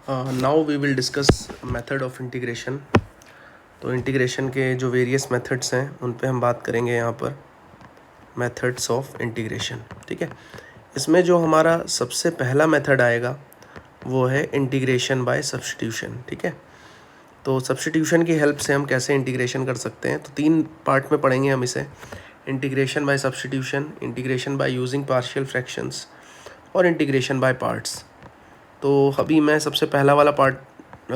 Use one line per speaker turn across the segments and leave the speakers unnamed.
Now we will discuss method of integration. तो integration के जो वेरियस मेथड्स हैं उन पे हम बात करेंगे यहाँ पर, मेथड्स ऑफ इंटीग्रेशन। ठीक है, इसमें जो हमारा सबसे पहला मेथड आएगा वो है इंटीग्रेशन बाय सब्स्टिट्यूशन। ठीक है, तो सब्स्टिट्यूशन की हेल्प से हम कैसे इंटीग्रेशन कर सकते हैं, तो 3 पार्ट में पढ़ेंगे हम इसे। Integration by substitution, integration by using partial fractions और इंटीग्रेशन बाय पार्ट्स। तो अभी मैं सबसे पहला वाला पार्ट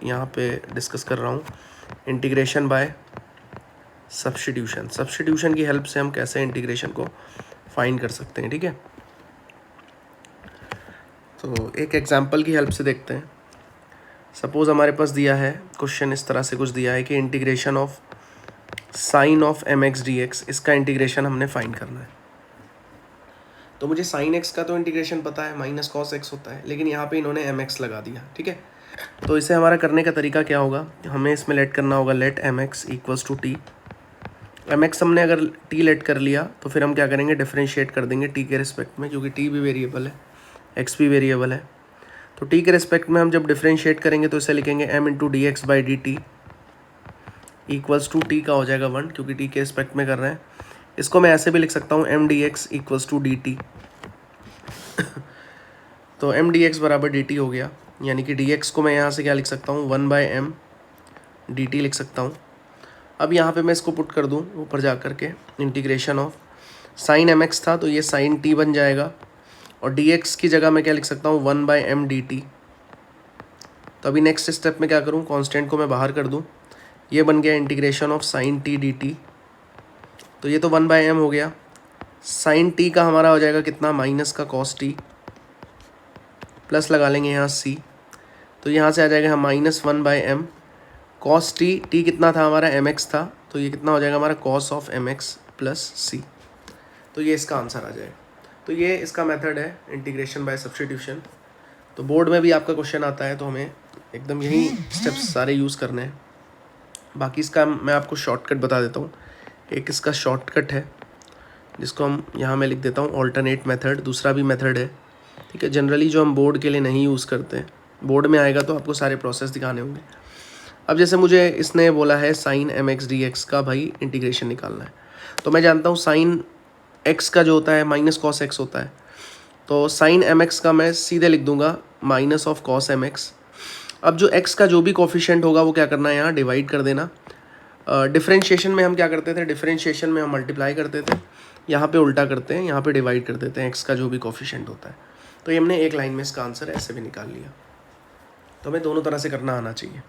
यहाँ पे डिस्कस कर रहा हूँ, इंटीग्रेशन बाय सब्स्टिट्यूशन। सब्स्टिट्यूशन की हेल्प से हम कैसे इंटीग्रेशन को फाइंड कर सकते हैं। ठीक है, तो एक एग्जांपल की हेल्प से देखते हैं। सपोज़ हमारे पास दिया है क्वेश्चन, इस तरह से कुछ दिया है कि integration of sine of m x d x, इसका इंटीग्रेशन हमने फाइंड करना है। तो मुझे साइन एक्स का तो इंटीग्रेशन पता है, माइनस कॉस एक्स होता है, लेकिन यहाँ पे इन्होंने एम एक्स लगा दिया। ठीक है, तो इसे हमारा करने का तरीका क्या होगा, हमें इसमें लेट करना होगा let m x equals to t. M x हमने अगर टी लेट कर लिया तो फिर हम क्या करेंगे, डिफरेंशिएट कर देंगे टी के रिस्पेक्ट में, क्योंकि टी भी वेरिएबल है, एक्स भी वेरिएबल है। तो टी के रिस्पेक्ट में हम जब डिफरेंशिएट करेंगे तो इसे लिखेंगे m into d x by d t equals to t का हो जाएगा 1, क्योंकि टी के रिस्पेक्ट में कर रहे हैं। इसको मैं ऐसे भी लिख सकता हूँ m d x equals to d t. तो एम डी एक्स बराबर डी टी हो गया, यानी कि डी एक्स को मैं यहाँ से क्या लिख सकता हूँ, 1 बाई एम डी टी लिख सकता हूँ। अब यहाँ पे मैं इसको पुट कर दूँ ऊपर जा कर के, integration of sine m x था तो ये साइन टी बन जाएगा, और डी एक्स की जगह मैं क्या लिख सकता हूँ, 1 बाई एम डी टी। तो अभी नेक्स्ट स्टेप में क्या करूँ, कॉन्स्टेंट को मैं बाहर कर दूँ, ये बन गया integration of sign T D t. तो ये तो 1 बाई एम हो गया, साइन टी का हमारा हो जाएगा कितना, माइनस का कॉस टी, प्लस लगा लेंगे यहाँ सी, तो यहाँ से आ जाएगा minus 1 by m cos t. T कितना था हमारा, एम एक्स था, तो ये कितना हो जाएगा हमारा, cos of m x plus c. तो ये इसका आंसर आ जाएगा। तो ये इसका मेथड है इंटीग्रेशन बाय सब्स्टिट्यूशन। तो बोर्ड में भी आपका क्वेश्चन आता है तो हमें एकदम यही स्टेप्स सारे यूज़ करने हैं। बाकी इसका मैं आपको शॉर्टकट बता देता हूँ। एक इसका शॉर्टकट है जिसको हम यहाँ मैं लिख देता हूँ ऑल्टरनेट मेथड, दूसरा भी मेथड है। ठीक है, जनरली जो हम बोर्ड के लिए नहीं यूज़ करते हैं, बोर्ड में आएगा तो आपको सारे प्रोसेस दिखाने होंगे। अब जैसे मुझे इसने बोला है sine m x d x का भाई इंटीग्रेशन निकालना है, तो मैं जानता हूँ साइन एक्स का जो होता है माइनस कॉस एक्स होता है, तो साइन एम एक्स का मैं सीधे लिख दूंगा minus of cos m x. अब जो एक्स का जो भी कोफिशिएंट होगा वो क्या करना है, यहाँ डिवाइड कर देना। डिफरेंशिएशन में हम क्या करते थे, डिफरेंशिएशन में हम मल्टीप्लाई करते थे, यहाँ पे उल्टा करते हैं, यहाँ पे डिवाइड कर देते हैं एक्स का जो भी कोफिशिएंट होता है। तो ये हमने एक लाइन में इसका आंसर ऐसे भी निकाल लिया। तो हमें दोनों तरह से करना आना चाहिए।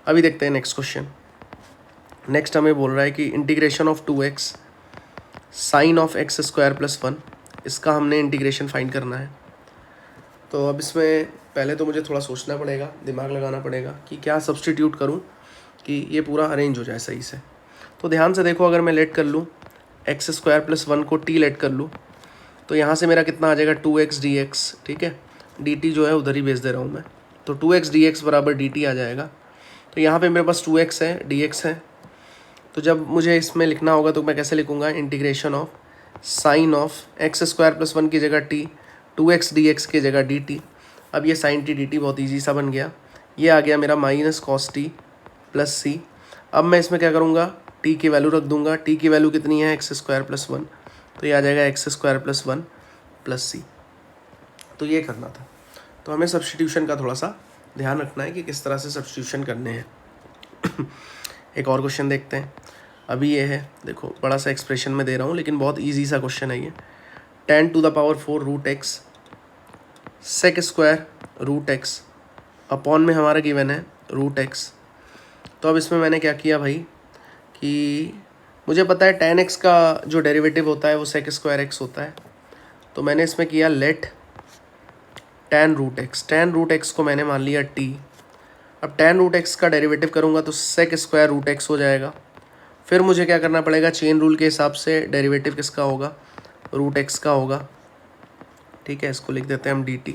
अभी देखते हैं नेक्स्ट क्वेश्चन। नेक्स्ट हमें बोल रहा है कि integration of 2x sine of x square plus 1, इसका हमने इंटीग्रेशन फाइंड करना है। तो अब इसमें पहले तो मुझे थोड़ा सोचना पड़ेगा, दिमाग लगाना पड़ेगा कि क्या सब्स्टिट्यूट करूं कि ये पूरा अरेंज हो जाए सही से। तो ध्यान से देखो, अगर मैं लेट कर लूँ एक्स स्क्वायर प्लस 1 को टी लेट कर लूँ तो यहाँ से मेरा कितना आ जाएगा, 2x dx। ठीक है, dt जो है उधर ही भेज दे रहा हूँ मैं, तो 2x dx बराबर dt आ जाएगा। तो यहाँ पे मेरे पास 2x है, dx है, तो जब मुझे इसमें लिखना होगा तो मैं कैसे लिखूँगा, integration of sine of x square plus 1 की जगह t, 2x dx की जगह dt। अब ये साइन टी dt बहुत ईजी सा बन गया, ये आ गया मेरा माइनस कॉस टी प्लस सी। अब मैं इसमें क्या करूँगा, t की वैल्यू रख दूँगा, t की वैल्यू कितनी है, एक्स स्क्वायर प्लस 1, तो ये आ जाएगा x square plus 1 plus c. तो ये करना था। तो हमें सब्स्टिट्यूशन का थोड़ा सा ध्यान रखना है कि किस तरह से सब्स्टिट्यूशन करने हैं। एक और क्वेश्चन देखते हैं। अभी ये है, देखो बड़ा सा एक्सप्रेशन में दे रहा हूँ लेकिन बहुत इजी सा क्वेश्चन है ये। 10 to the power 4 root x sec square root x upon में हमारा गिवन है रूट एक्स। तो अब इसमें मैंने क्या किया भाई कि मुझे पता है tan x का जो डेरिवेटिव होता है वो सेक स्क्वायर एक्स होता है, तो मैंने इसमें किया let tan root x. tan root x को मैंने मान लिया t। अब tan रूट एक्स का डेरिवेटिव करूँगा तो सेक स्क्वायर रूट एक्स हो जाएगा। फिर मुझे क्या करना पड़ेगा, चेन रूल के हिसाब से डेरिवेटिव किसका होगा, रूट एक्स का होगा। ठीक है, इसको लिख देते हैं हम dt।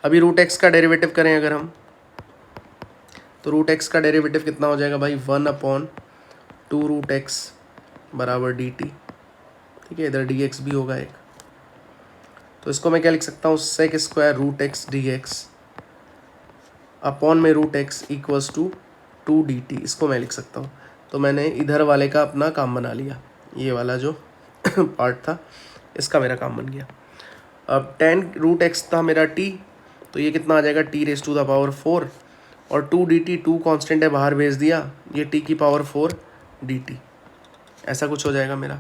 अभी रूट एक्स का डेरिवेटिव करें अगर हम, तो रूट एक्स का डेरिवेटिव कितना हो जाएगा भाई, 1/2 रूट एक्स बराबर dt। ठीक है, इधर dx भी होगा एक, तो इसको मैं क्या लिख सकता हूँ, sec square root x d x upon में root x equals to 2dt, इसको मैं लिख सकता हूँ। तो मैंने इधर वाले का अपना काम बना लिया, ये वाला जो पार्ट था इसका मेरा काम बन गया। अब tan रूट एक्स था मेरा t, तो ये कितना आ जाएगा t⁴, और 2dt 2 कांस्टेंट है बाहर भेज दिया, ये t⁴ dt, ऐसा कुछ हो जाएगा मेरा।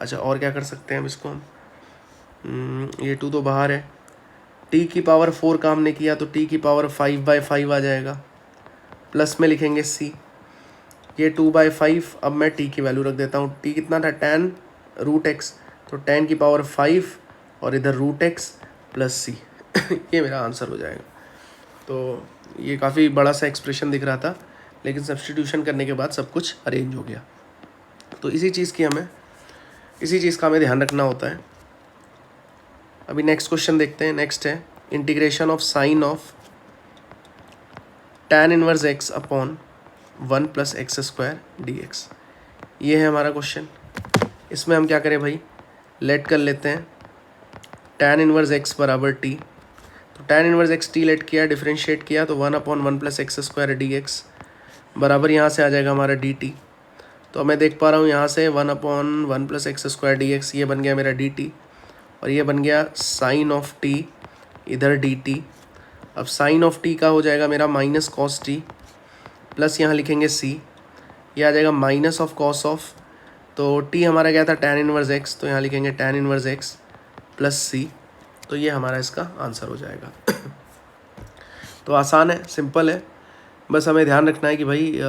अच्छा और क्या कर सकते हैं हम इसको ये 2 तो बाहर है, t⁴ काम ने किया तो t⁵/5 आ जाएगा, प्लस में लिखेंगे c, ये 2/5। अब मैं t की वैल्यू रख देता हूँ, t कितना था tan रूट एक्स, तो tan⁵ और इधर रूट एक्स प्लस c ये मेरा आंसर हो जाएगा। तो ये काफ़ी बड़ा सा एक्सप्रेशन दिख रहा था, लेकिन सब्स्टिट्यूशन करने के बाद सब कुछ अरेंज हो गया। तो इसी चीज़ का हमें ध्यान रखना होता है। अभी नेक्स्ट क्वेश्चन देखते हैं। नेक्स्ट है integration of sine of tan inverse x upon 1 + x² dx। ये है हमारा क्वेश्चन। इसमें हम क्या करें भाई, लेट कर लेते हैं tan इनवर्स x बराबर t। तो tan inverse x t let किया, डिफरेंशिएट किया, तो 1/1 + x² dx बराबर यहाँ से आ जाएगा हमारा dt। तो मैं देख पा रहा हूँ यहाँ से 1/1 + x² dx, ये बन गया मेरा dt, और ये बन गया साइन ऑफ t, इधर dt। अब साइन ऑफ t का हो जाएगा मेरा माइनस कॉस t, प्लस यहाँ लिखेंगे c, ये आ जाएगा माइनस ऑफ कॉस ऑफ, तो t हमारा क्या था tan इनवर्स x, तो यहाँ लिखेंगे tan inverse x plus c, तो ये हमारा इसका आंसर हो जाएगा। तो आसान है, सिंपल है, बस हमें ध्यान रखना है कि भाई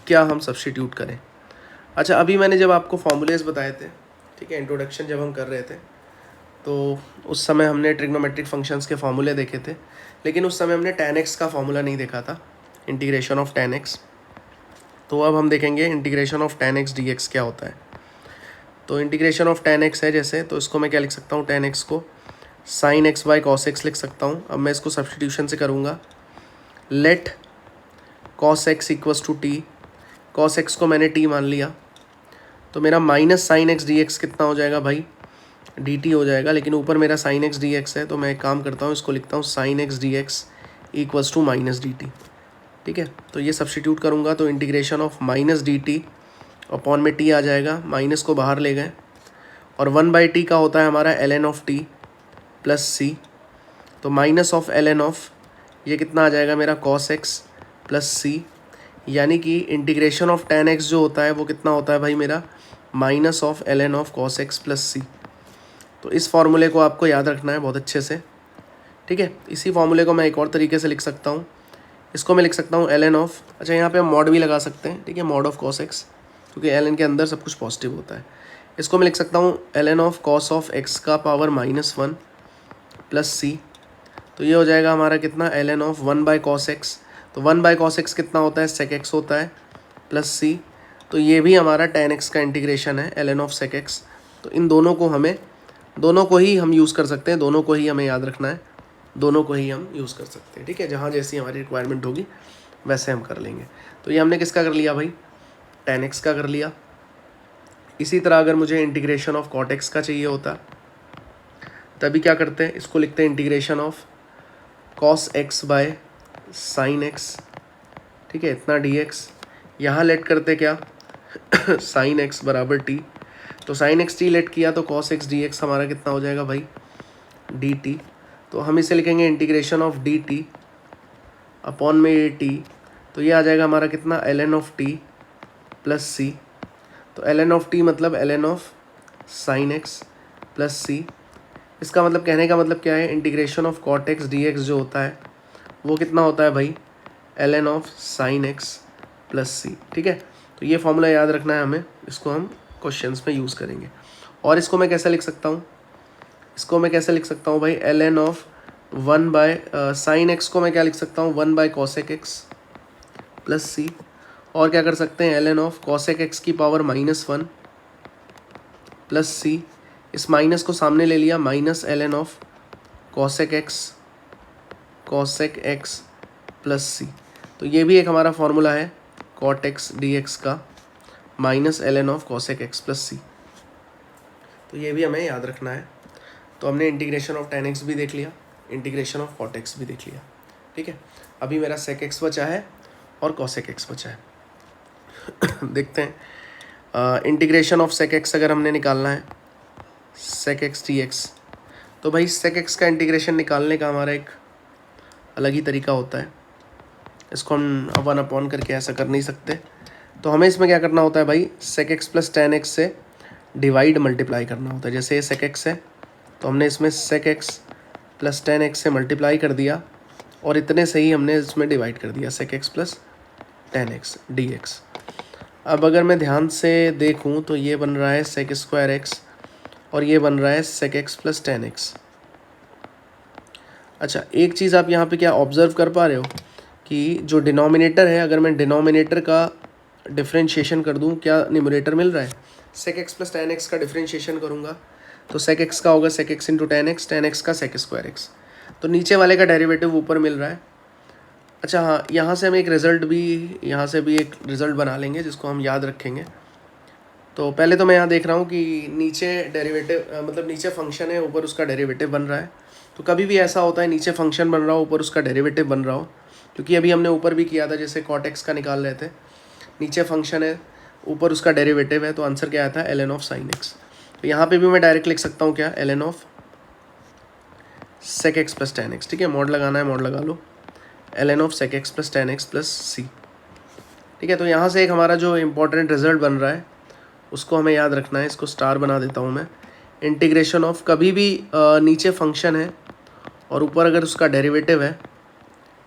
क्या हम सब्स्टिट्यूट करें। अच्छा अभी मैंने जब आपको फॉर्मूलेस बताए थे, ठीक है, इंट्रोडक्शन जब हम कर रहे थे, तो उस समय हमने ट्रिग्नोमेट्रिक फंक्शंस के फॉर्मूले देखे थे, लेकिन उस समय हमने tan x का फॉर्मूला नहीं देखा था, इंटीग्रेशन ऑफ tan x। तो अब हम देखेंगे integration of tan x dx क्या होता है। तो इंटीग्रेशन ऑफ tan x है जैसे, तो इसको मैं क्या लिख सकता हूँ, tan x को sin x by cos x लिख सकता हूँ। अब मैं इसको सब्स्टिट्यूशन से करूँगा, let cos x equals to t, cos x को मैंने t मान लिया, तो मेरा minus sign x d x कितना हो जाएगा भाई, dt हो जाएगा, लेकिन ऊपर मेरा साइन एक्स डी एक्स है, तो मैं एक काम करता हूँ, इसको लिखता हूँ sine x d x equals to minus d t. ठीक है, तो ये सब्स्टिट्यूट करूँगा तो integration of minus d t upon में t आ जाएगा, माइनस को बाहर ले गए, और 1/t का होता है हमारा ln of t plus c, तो माइनस ऑफ ln ऑफ ये कितना आ जाएगा मेरा cos x प्लस सी, यानी कि इंटीग्रेशन ऑफ tan x जो होता है वो कितना होता है भाई मेरा minus of ln of cos x plus c. तो इस फॉर्मूले को आपको याद रखना है बहुत अच्छे से, ठीक है। इसी फॉर्मूले को मैं एक और तरीके से लिख सकता हूँ, इसको मैं लिख सकता हूँ ln ऑफ, अच्छा यहाँ पे हम मॉड भी लगा सकते हैं, ठीक है, मॉड ऑफ cos x, क्योंकि ln के अंदर सब कुछ पॉजिटिव होता है। इसको मैं लिख सकता हूँ ln of cos of x का पावर -1 प्लस सी, तो ये हो जाएगा हमारा कितना ln ऑफ 1/cos x, तो 1/cos x कितना होता है sec x होता है प्लस सी, तो ये भी हमारा tan x का इंटीग्रेशन है ln ऑफ sec x। तो इन दोनों को ही हम यूज़ कर सकते हैं, दोनों को ही हमें याद रखना है, दोनों को ही हम यूज़ कर सकते हैं, ठीक है। जहाँ जैसी हमारी रिक्वायरमेंट होगी वैसे हम कर लेंगे। तो ये हमने किसका कर लिया भाई, tan x का कर लिया। इसी तरह अगर मुझे इंटीग्रेशन ऑफ cot x का चाहिए होता तभी क्या करते हैं, इसको लिखते हैं integration of cos x by sine x, ठीक है, इतना dx, यहाँ लेट करते क्या साइन x बराबर t, तो साइन x t लेट किया तो cos x dx हमारा कितना हो जाएगा भाई dt, तो हम इसे लिखेंगे इंटीग्रेशन ऑफ dt अपॉन में ये t, तो ये आ जाएगा हमारा कितना ln of t plus c, तो ln ऑफ t मतलब ln of sine x plus c। इसका मतलब कहने का मतलब क्या है, integration of cot x dx जो होता है वो कितना होता है भाई ln of sine x plus c, ठीक है। तो ये फॉर्मूला याद रखना है हमें, इसको हम क्वेश्चंस में यूज़ करेंगे। और इसको मैं कैसे लिख सकता हूँ, भाई ln ऑफ 1 साइन x को मैं क्या लिख सकता हूँ 1/cosec x प्लस सी, और क्या कर सकते हैं ln ऑफ cosec x की पावर -1 प्लस सी, इस माइनस को सामने ले लिया, minus ln of cosec x plus c, तो ये भी एक हमारा फॉर्मूला है cot x dx का minus ln of cosec x plus c, तो ये भी हमें याद रखना है। तो हमने इंटीग्रेशन ऑफ tan x भी देख लिया, इंटीग्रेशन ऑफ cot x भी देख लिया, ठीक है, अभी मेरा sec x बचा है और cosec x बचा है। देखते हैं इंटीग्रेशन ऑफ sec x अगर हमने निकालना है sec x dx, तो भाई sec x का इंटीग्रेशन निकालने का हमारा एक अलग ही तरीका होता है। इसको हम 1 करके ऐसा कर नहीं सकते, तो हमें इसमें क्या करना होता है भाई, sec x plus tan x से डिवाइड मल्टीप्लाई करना होता है। जैसे ये sec x है तो हमने इसमें sec x plus tan x से मल्टीप्लाई कर दिया और इतने से ही हमने इसमें डिवाइड कर दिया sec x plus tan x dx। अब अगर मैं ध्यान से देखूं तो ये बन रहा है sec स्क्वायर x और ये बन रहा है sec x plus tan x। अच्छा, एक चीज़ आप यहाँ पे क्या ऑब्ज़र्व कर पा रहे हो कि जो डिनोमिनेटर है, अगर मैं डिनोमिनेटर का डिफरेंशिएशन कर दूं, क्या न्यूमरेटर मिल रहा है, sec x plus tan x का डिफरेंशिएशन करूंगा तो sec x का होगा sec x into tan x का sec स्क्वायर x, तो नीचे वाले का डेरिवेटिव ऊपर मिल रहा है। अच्छा हाँ, यहाँ से हम एक रिज़ल्ट भी, यहाँ से भी एक रिज़ल्ट बना लेंगे जिसको हम याद रखेंगे। तो पहले तो मैं यहाँ देख रहा हूँ कि नीचे डेरिवेटिव मतलब नीचे फंक्शन है, ऊपर उसका डेरिवेटिव बन रहा है। तो कभी भी ऐसा होता है नीचे फंक्शन बन रहा हो, ऊपर उसका डेरिवेटिव बन रहा हो, क्योंकि अभी हमने ऊपर भी किया था जैसे cot x का निकाल रहे थे, नीचे फंक्शन है ऊपर उसका डेरिवेटिव है, तो आंसर क्या आया था, ln ऑफ sin x। तो यहाँ पे भी मैं डायरेक्ट लिख सकता हूँ क्या, ln of sec x plus tan x। ठीक है, मॉड लगाना है मॉड लगा लो, ln of sec x plus tan x plus c। ठीक है, तो यहाँ से एक हमारा जो इम्पोर्टेंट रिजल्ट बन रहा है उसको हमें याद रखना है। इसको स्टार बना देता हूँ मैं। इंटीग्रेशन ऑफ, कभी भी नीचे फंक्शन है और ऊपर अगर उसका डेरिवेटिव है,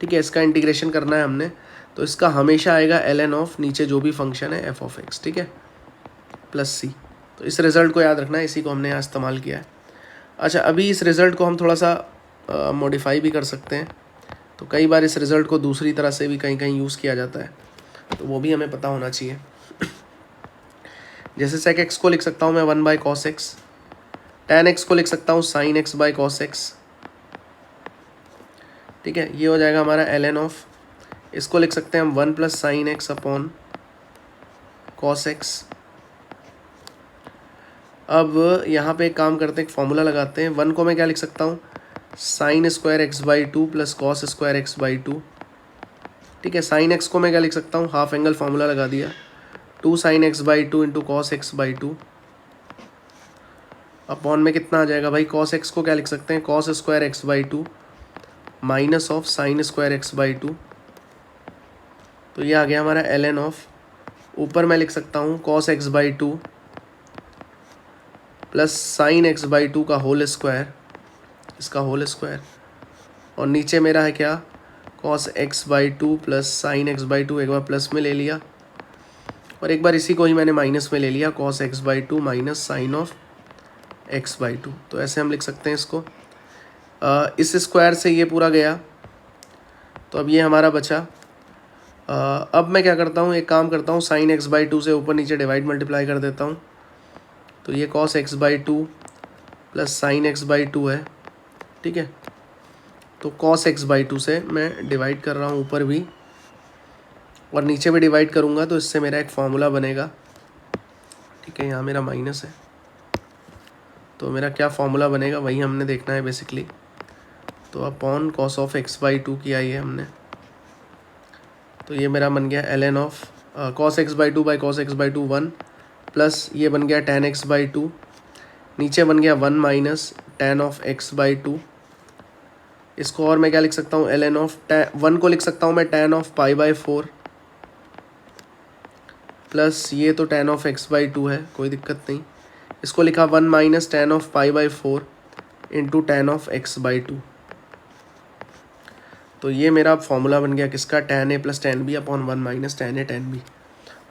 ठीक है, इसका इंटीग्रेशन करना है हमने, तो इसका हमेशा आएगा ln ऑफ नीचे जो भी फंक्शन है f ऑफ x, ठीक है, प्लस c। तो इस रिज़ल्ट को याद रखना है, इसी को हमने यहाँ इस्तेमाल किया है। अच्छा, अभी इस रिज़ल्ट को हम थोड़ा सा मॉडिफाई भी कर सकते हैं। तो कई बार इस रिज़ल्ट को दूसरी तरह से भी कहीं कहीं यूज़ किया जाता है, तो वो भी हमें पता होना चाहिए। जैसे sec x को लिख सकता हूँ मैं 1/cos x, tan x को लिख सकता हूँ sin x/cos x। ठीक है, ये हो जाएगा हमारा ln ऑफ, इसको लिख सकते हैं हम 1 plus sine x upon cos x. अब यहाँ पे एक काम करते हैं, एक फॉर्मूला लगाते हैं। 1 को मैं क्या लिख सकता हूँ, sine square x/2 plus cos square x/2। ठीक है, साइन एक्स को मैं क्या लिख सकता हूँ, हाफ एंगल फार्मूला लगा दिया, 2 sign x/2 into cos x/2 upon में कितना आ जाएगा भाई, कॉस एक्स को क्या लिख सकते हैं, cos square x/2 minus of sine square x/2। तो ये आ गया हमारा ln ऑफ, ऊपर मैं लिख सकता हूँ cos x/2 plus sign x/2 का होल स्क्वायर, इसका होल स्क्वायर, और नीचे मेरा है क्या, cos x/2 plus sign x/2, एक बार प्लस में ले लिया और एक बार इसी को ही मैंने माइनस में ले लिया, cos x/2 minus sign of x/2। तो ऐसे हम लिख सकते हैं इसको। इस स्क्वायर से ये पूरा गया, तो अब ये हमारा बचा। अब मैं क्या करता हूँ, एक काम करता हूँ, साइन x/2 से ऊपर नीचे डिवाइड मल्टीप्लाई कर देता हूँ। तो ये cos x/2 plus sign x/2 है। ठीक है, तो cos x/2 से मैं डिवाइड कर रहा हूँ ऊपर भी और नीचे भी डिवाइड करूँगा, तो इससे मेरा एक फॉर्मूला बनेगा। ठीक है, यहाँ मेरा माइनस है, तो मेरा क्या फॉर्मूला बनेगा वही हमने देखना है बेसिकली। तो अपॉन cos ऑफ x/2 किया ये हमने, तो ये मेरा बन गया ln of cos x/2 by cos x/2 1 plus ये बन गया tan x/2, नीचे बन गया 1 माइनस tan ऑफ x/2। इसको और मैं क्या लिख सकता हूँ, ln ऑफ 1 को लिख सकता हूँ मैं tan ऑफ π/4 प्लस ये तो tan ऑफ x/2 है, कोई दिक्कत नहीं। इसको लिखा 1 minus tan of π/4 into tan of x/2। तो ये मेरा फॉर्मूला बन गया किसका, tan a plus tan b upon 1 minus tan a tan b।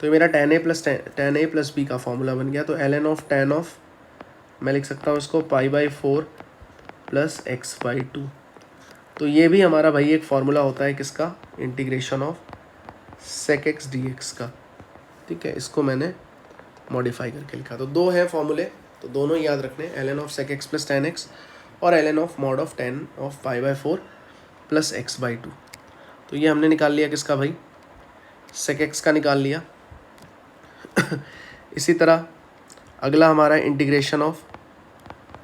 तो ये मेरा tan a प्लस b का फॉर्मूला बन गया। तो ln ऑफ tan ऑफ मैं लिख सकता हूँ इसको π/4 प्लस x/2। तो ये भी हमारा भाई एक फार्मूला होता है किसका, integration of sec x dx का। ठीक है, इसको मैंने मॉडिफाई करके लिखा। तो दो है फॉर्मूले, तो दोनों ही याद रखने, ln of sec x plus tan x और ln of mod of tan of π/4 plus x/2। तो ये हमने निकाल लिया किसका भाई, sec x का निकाल लिया। इसी तरह अगला हमारा integration of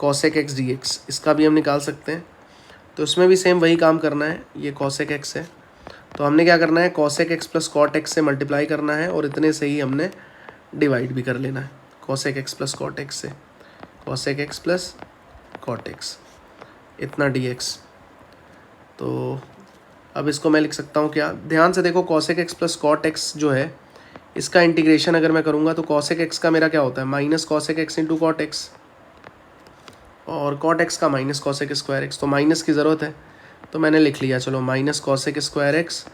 cosec x dx, इसका भी हम निकाल सकते हैं। तो उसमें भी सेम वही काम करना है, ये कॉसेक एक्स है तो हमने क्या करना है, cosec x plus cot x से मल्टीप्लाई करना है और इतने से ही हमने डिवाइड भी कर लेना है, cosec x plus cot x से, cosec x plus cot x इतना डी एक्स। तो अब इसको मैं लिख सकता हूँ क्या, ध्यान से देखो, cosec x plus cot x जो है इसका इंटीग्रेशन अगर मैं करूँगा तो कॉसेक एक्स का मेरा क्या होता है, minus cosec x into cot x, और कॉट एक्स का माइनस कॉसेक स्क्वायर एक्स, तो माइनस की ज़रूरत है तो मैंने लिख लिया, चलो minus cosec square x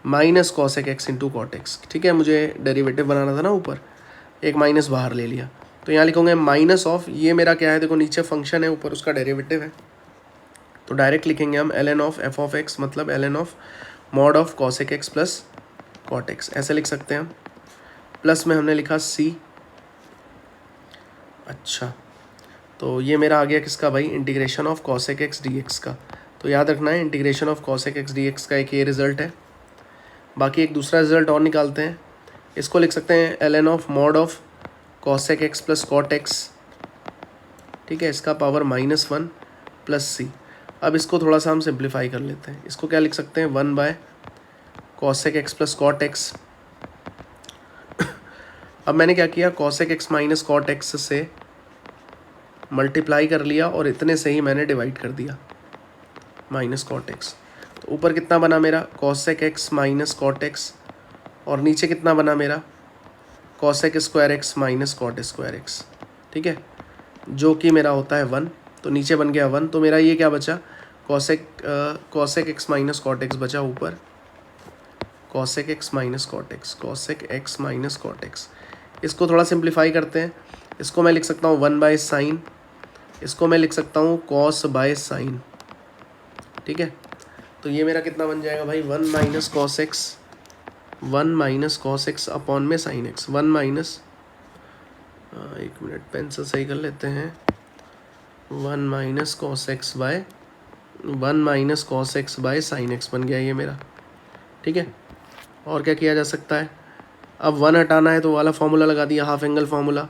minus cosec x into cot x. ठीक है, मुझे डेरिवेटिव बनाना था ना, ऊपर एक माइनस बाहर ले लिया, तो यहाँ लिखूँगे माइनस ऑफ, ये मेरा क्या है, देखो नीचे फंक्शन है, ऊपर उसका डेरिवेटिव है, तो डायरेक्ट लिखेंगे हम ln of f of x, मतलब ln of mod of cosec x plus cot x, ऐसे लिख सकते हैं हम। प्लस में हमने लिखा c, अच्छा तो ये मेरा आ गया किसका भाई, integration of cosec x d x का। तो याद रखना है integration of cosec x d x का एक ये रिजल्ट है। बाकी एक दूसरा रिजल्ट और निकालते हैं, इसको लिख सकते हैं ln of mod of cosec x plus cot x, ठीक है, इसका पावर -1 प्लस c। अब इसको थोड़ा सा हम सिंप्लीफाई कर लेते हैं, इसको क्या लिख सकते हैं, 1 by cosec x plus cot x. अब मैंने क्या किया, cosec x minus cot x से मल्टीप्लाई कर लिया और इतने से ही मैंने डिवाइड कर दिया, माइनस कॉट एक्स। तो ऊपर कितना बना मेरा, cosec x minus cot x, और नीचे कितना बना मेरा, cosec square x minus cot square x, ठीक है, जो कि मेरा होता है 1, तो नीचे बन गया 1, तो मेरा ये क्या बचा, cosec x minus cot x बचा ऊपर, cosec x minus cot x, cosec x minus cot x. इसको थोड़ा सिंप्लीफाई करते हैं, इसको मैं लिख सकता हूँ 1 बाय साइन, इसको मैं लिख सकता हूँ कॉस बाय साइन, ठीक है। तो ये मेरा कितना बन जाएगा भाई, 1 minus cos x, 1 minus cos x upon में साइन एक्स, 1 माइनस, एक मिनट पेंसिल सही कर लेते हैं, 1 minus cos x by 1 minus cos x by sine x बन गया ये मेरा, ठीक है। और क्या किया जा सकता है, अब 1 हटाना है तो वाला फार्मूला लगा दिया, half angle formula,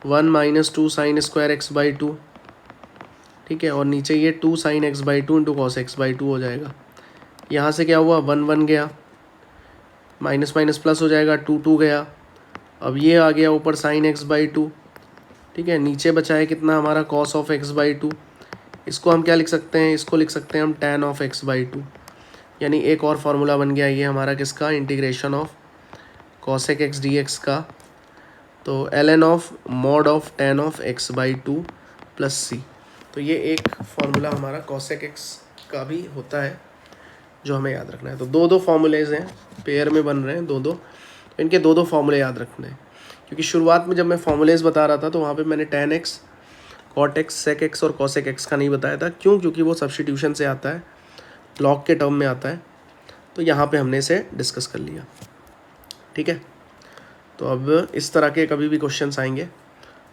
1 minus 2 sine square x by 2, ठीक है, और नीचे ये 2 sine x by 2 into cos x by 2 हो जाएगा। यहाँ से क्या हुआ, 1 1 गया, माइनस माइनस प्लस हो जाएगा, 2 2 गया, अब ये आ गया ऊपर साइन एक्स बाई 2, ठीक है, नीचे बचा है कितना हमारा, कॉस ऑफ एक्स बाई 2। इसको हम क्या लिख सकते हैं, इसको लिख सकते हैं हम टैन ऑफ एक्स बाई 2, यानी एक और फार्मूला बन गया ये हमारा किसका, integration of cosec x d x का। तो ln of mod of tan of x by 2 plus c, तो ये एक फार्मूला हमारा कॉसेक एक्स का भी होता है जो हमें याद रखना है। तो दो फार्मूलेज हैं, पेयर में बन रहे हैं दो, तो इनके दो फार्मूले याद रखने हैं, क्योंकि शुरुआत में जब मैं फार्मूलेज बता रहा था तो वहाँ पे मैंने tan x, cot x, sec x और कॉसेक एक्स का नहीं बताया था, क्यों, क्योंकि वो सब्स्टिट्यूशन से आता है, लॉग के टर्म में आता है, तो यहाँ पे हमने इसे डिस्कस कर लिया, ठीक है। तो अब इस तरह के कभी भी क्वेश्चंस आएंगे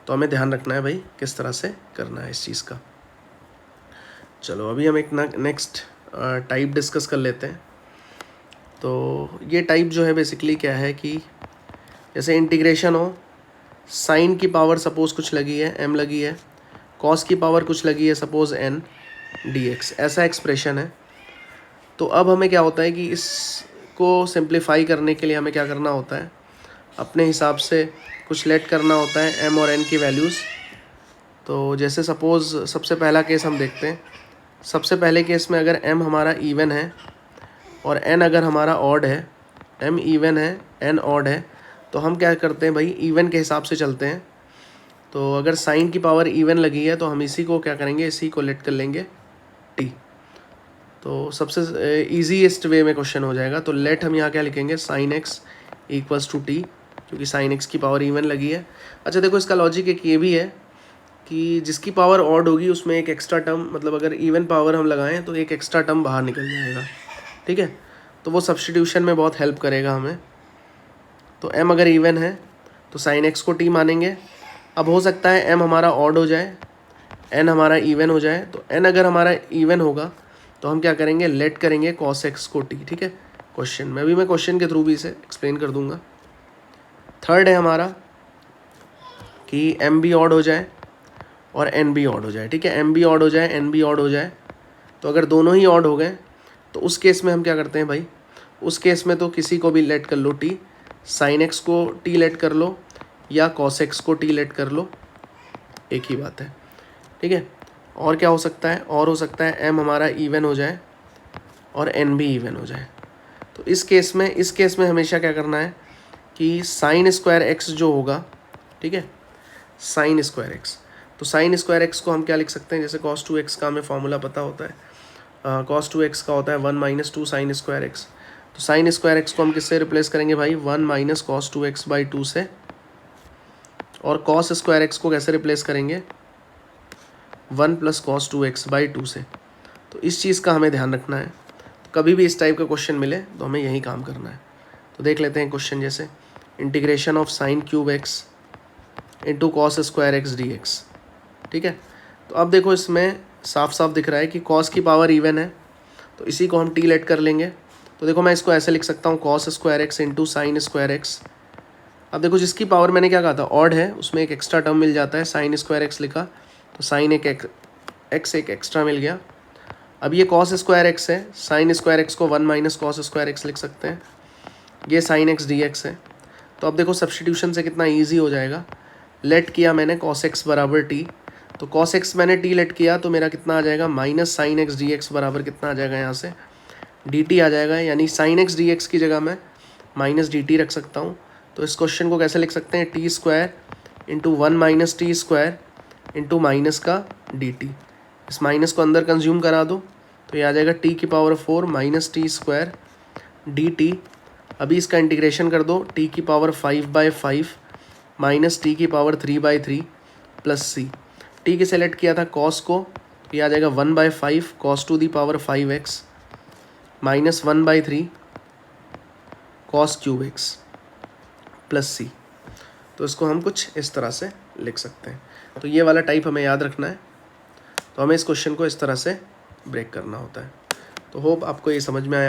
तो हमें ध्यान रखना है भाई किस तरह से करना है इस चीज़ का। चलो अभी हम एक नेक्स्ट टाइप डिस्कस कर लेते हैं। तो ये टाइप जो है बेसिकली क्या है कि जैसे इंटीग्रेशन हो, साइन की पावर सपोज़ कुछ लगी है, m लगी है, कॉस की पावर कुछ लगी है सपोज़ n dx, ऐसा एक्सप्रेशन है। तो अब हमें क्या होता है कि इसको सिंप्लीफाई करने के लिए हमें क्या करना होता है, अपने हिसाब से कुछ लेट करना होता है m और n की वैल्यूज़। तो जैसे सपोज़ सबसे पहला केस हम देखते हैं, सबसे पहले केस में अगर m हमारा इवन है और n अगर हमारा ऑड है, m इवन है n ऑड है, तो हम क्या करते हैं भाई, इवन के हिसाब से चलते हैं। तो अगर साइन की पावर इवन लगी है तो हम इसी को क्या करेंगे, इसी को लेट कर लेंगे t। तो सबसे ईजीएस्ट वे में क्वेश्चन हो जाएगा। तो लेट हम यहाँ क्या लिखेंगे, sine x equals to t, क्योंकि साइन एक्स की पावर इवन लगी है। अच्छा देखो इसका लॉजिक एक ये भी है कि जिसकी पावर ऑड होगी उसमें एक एक्स्ट्रा टर्म, मतलब अगर इवन पावर हम लगाएं तो एक एक्स्ट्रा टर्म बाहर निकल जाएगा, ठीक है। तो वो सब्स्टिट्यूशन में बहुत हेल्प करेगा हमें। तो m अगर इवन है तो साइन एक्स को t मानेंगे। अब हो सकता है m हमारा ऑड हो जाए, n हमारा इवन हो जाए। तो n अगर हमारा इवन होगा तो हम क्या करेंगे, लेट करेंगे कॉस एक्स को t, ठीक है। क्वेश्चन में अभी मैं क्वेश्चन के थ्रू भी इसे एक्सप्लेन कर दूंगा। थर्ड है हमारा कि m भी ऑड हो जाए और n भी ऑड हो जाए, ठीक है। m भी ऑड हो जाए, n भी ऑड हो जाए, तो अगर दोनों ही ऑड हो गए तो उस केस में हम क्या करते हैं भाई, उस केस में तो किसी को भी लेट कर लो टी, साइन एक्स को टी लेट कर लो या कॉस एक्स को टी लेट कर लो, एक ही बात है, ठीक है। और क्या हो सकता है, और हो सकता है एम हमारा इवन हो जाए और एन भी इवन हो जाए। तो इस केस में हमेशा क्या करना है कि साइन स्क्वायर एक्स जो होगा, ठीक है, साइन स्क्वायर एक्स, तो साइन स्क्वायर एक्स को हम क्या लिख सकते हैं, जैसे कॉस 2x का हमें फॉर्मूला पता होता है, कॉस 2x का होता है 1 - 2 साइन स्क्वायर एक्स। तो साइन स्क्वायर एक्स को हम किससे रिप्लेस करेंगे भाई, 1 - cos 2x/2 से। और कॉस स्क्वायर एक्स को कैसे रिप्लेस करेंगे, 1 + cos 2x/2 से। तो इस चीज़ का हमें ध्यान रखना है, तो कभी भी इस टाइप का क्वेश्चन मिले तो हमें यही काम करना है। तो देख लेते हैं क्वेश्चन, जैसे integration of sine cube x into cos square x dx, ठीक है। तो अब देखो इसमें साफ साफ दिख रहा है कि कॉस की पावर इवन है, तो इसी को हम टी लेट कर लेंगे। तो देखो मैं इसको ऐसे लिख सकता हूँ, cos square x into sine square x. अब देखो जिसकी पावर मैंने क्या कहा था, ऑड है, उसमें एक एक्स्ट्रा टर्म मिल जाता है, साइन स्क्वायर एक्स लिखा तो साइन एक एक्स एक एक्स्ट्रा मिल गया। अब ये कॉस स्क्वायर एक्स है, साइन स्क्वायर एक्स को 1 - cos स्क्वायर एक्स लिख सकते हैं, ये साइन एक्स dx है। तो अब देखो सब्सटीट्यूशन से कितना ईजी हो जाएगा। लेट किया मैंने cos x बराबर टी, तो cos x मैंने टी लेट किया तो मेरा कितना आ जाएगा, माइनस साइन एक्स dx बराबर कितना आ जाएगा, यहाँ से dt आ जाएगा, यानी साइन एक्स dx की जगह मैं माइनस dt रख सकता हूँ। तो इस क्वेश्चन को कैसे लिख सकते हैं, T square into 1 - T square into minus का dt। इस माइनस को अंदर कंज्यूम करा दो तो ये आ जाएगा टी की power 4 minus T square dt। अभी इसका इंटीग्रेशन कर दो, टी की पावर 5/5 माइनस टी की पावर 3/3 प्लस सी। टी के सेलेक्ट किया था कॉस को, तो ये आ जाएगा 1/5 cos to the power 5x minus 1/3 cos cube x plus c. तो इसको हम कुछ इस तरह से लिख सकते हैं। तो ये वाला टाइप हमें याद रखना है, तो हमें इस क्वेश्चन को इस तरह से ब्रेक करना होता है। तो होप आपको ये समझ में आया।